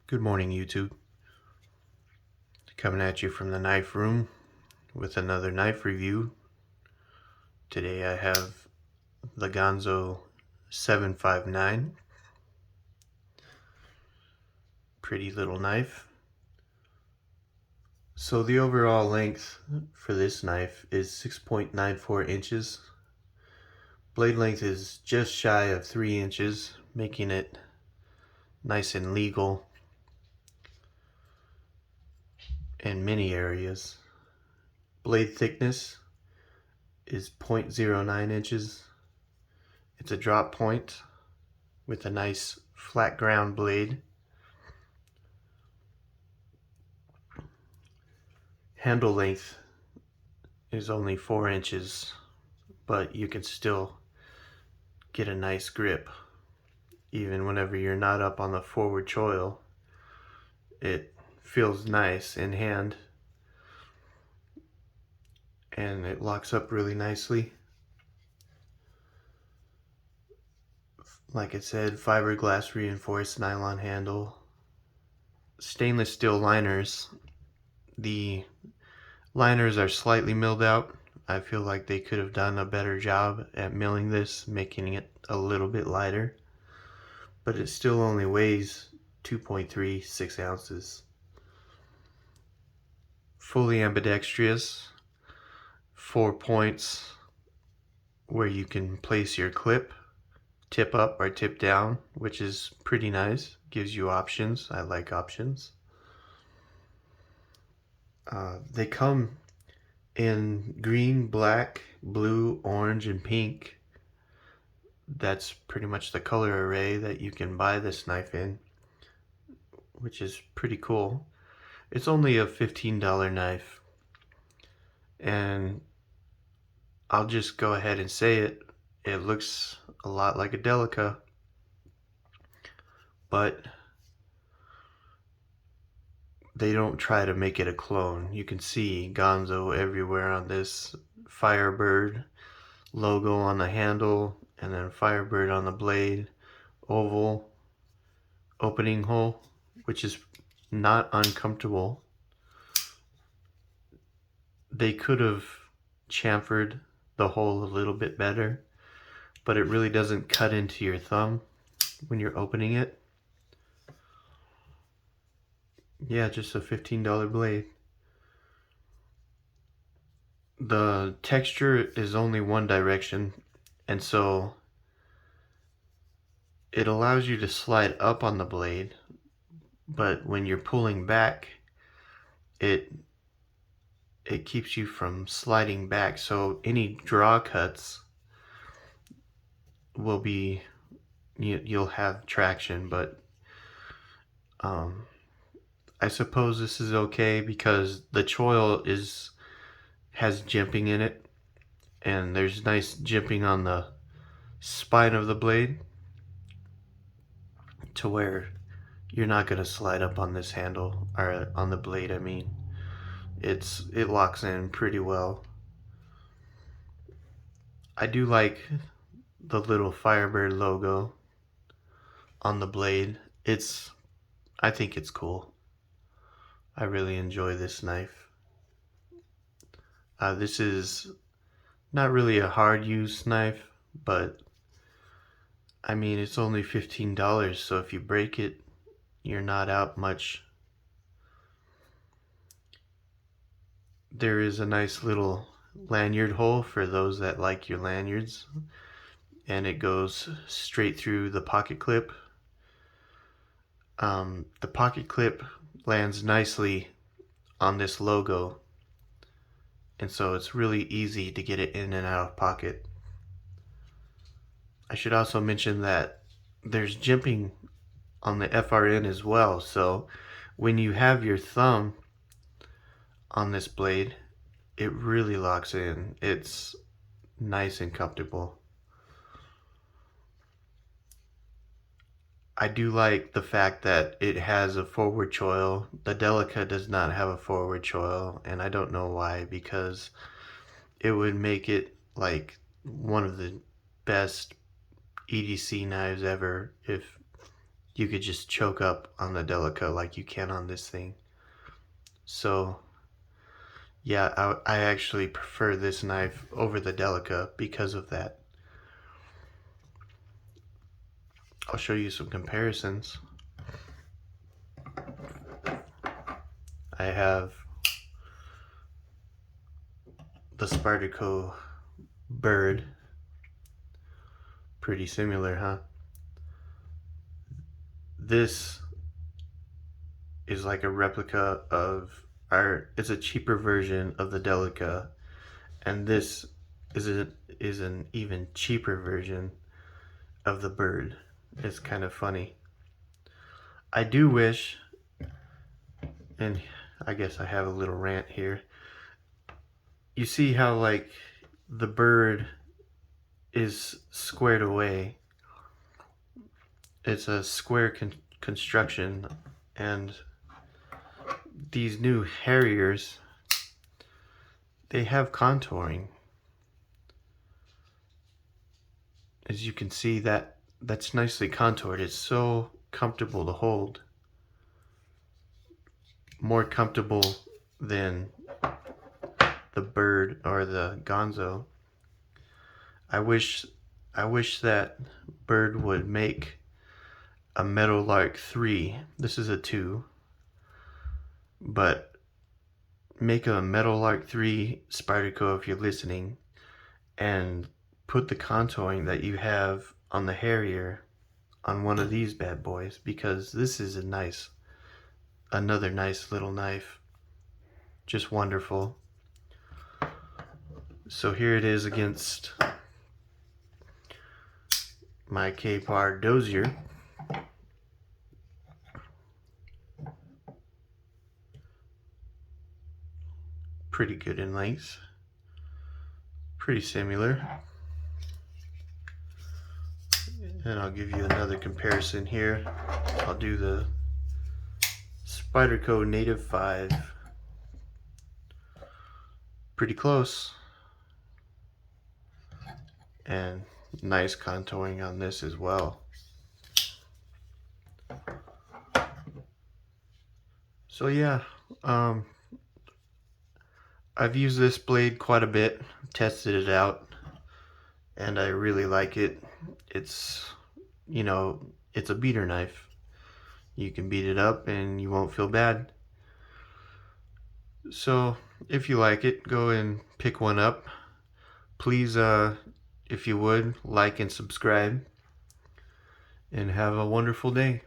Good morning, YouTube. Coming at you from the knife room with another knife review. Today I have the Ganzo 759. Pretty little knife. So the overall length for this knife is 6.94 inches. Blade length is just shy of 3 inches, making it nice and legal in many areas. Blade thickness is 0.09 inches. It's a drop point with a nice flat ground blade. Handle length is only 4 inches, but you can still get a nice grip even whenever you're not up on the forward choil. It feels nice in hand and it locks up really nicely. Like I said, fiberglass reinforced nylon handle, stainless steel liners. The liners are slightly milled out. I feel like they could have done a better job at milling this, making it a little bit lighter, but it still only weighs 2.36 ounces. Fully ambidextrous, 4 points where you can place your clip, tip up or tip down, which is pretty nice. Gives you options. I like options. They come in green, black, blue, orange, and pink. That's pretty much the color array that you can buy this knife in, which is pretty cool. It's only a $15 knife, and I'll just go ahead and say it. It looks a lot like a Delica, but they don't try to make it a clone. You can see Ganzo everywhere on this. Firebird logo on the handle, and then Firebird on the blade. Oval opening hole, which is not uncomfortable. They could have chamfered the hole a little bit better, but it really doesn't cut into your thumb when you're opening it. Yeah, just a $15 blade. The texture is only one direction, and so it allows you to slide up on the blade, but when you're pulling back, it keeps you from sliding back, so any draw cuts will be, you'll have traction, but I suppose this is okay because the choil has jimping in it, and there's nice jimping on the spine of the blade to where you're not going to slide up on this handle, or on the blade I mean. It locks in pretty well. I do like the little Firebird logo on the blade. I think it's cool. I really enjoy this knife. This is not really a hard use knife, but I mean, it's only $15, so if you break it, you're not out much. There is a nice little lanyard hole for those that like your lanyards, and it goes straight through the pocket clip. The pocket clip lands nicely on this logo, and so it's really easy to get it in and out of pocket. I should also mention that there's jimping on the FRN as well, so when you have your thumb on this blade, it really locks in. It's nice and comfortable. I do like the fact that it has a forward choil. The Delica does not have a forward choil, and I don't know why, because it would make it like one of the best EDC knives ever if you could just choke up on the Delica like you can on this thing. So yeah, I actually prefer this knife over the Delica because of that. I'll show you some comparisons. I have the Spyderco Bird. Pretty similar, huh? This is like a replica of it's a cheaper version of the Delica, and this is an even cheaper version of the Bird. It's kind of funny. I do wish, and I guess I have a little rant here. You see how like the Bird is squared away. It's a square construction, and these new Harriers, they have contouring. As you can see, that's nicely contoured. It's so comfortable to hold. More comfortable than the Bird or the Ganzo. I wish that Bird would make a Meadowlark 3. This is a 2. But make a Meadowlark 3 Spyderco if you're listening, and put the contouring that you have on the Harrier on one of these bad boys, because this is another nice little knife. Just wonderful. So here it is against my K-Par Dozier. Pretty good in length. Pretty similar. And I'll give you another comparison here. I'll do the Spyderco Native 5. Pretty close. And nice contouring on this as well. So yeah, I've used this blade quite a bit, tested it out, and I really like it. It's, it's a beater knife. You can beat it up and you won't feel bad. So if you like it, go and pick one up. Please, if you would, like and subscribe, and have a wonderful day.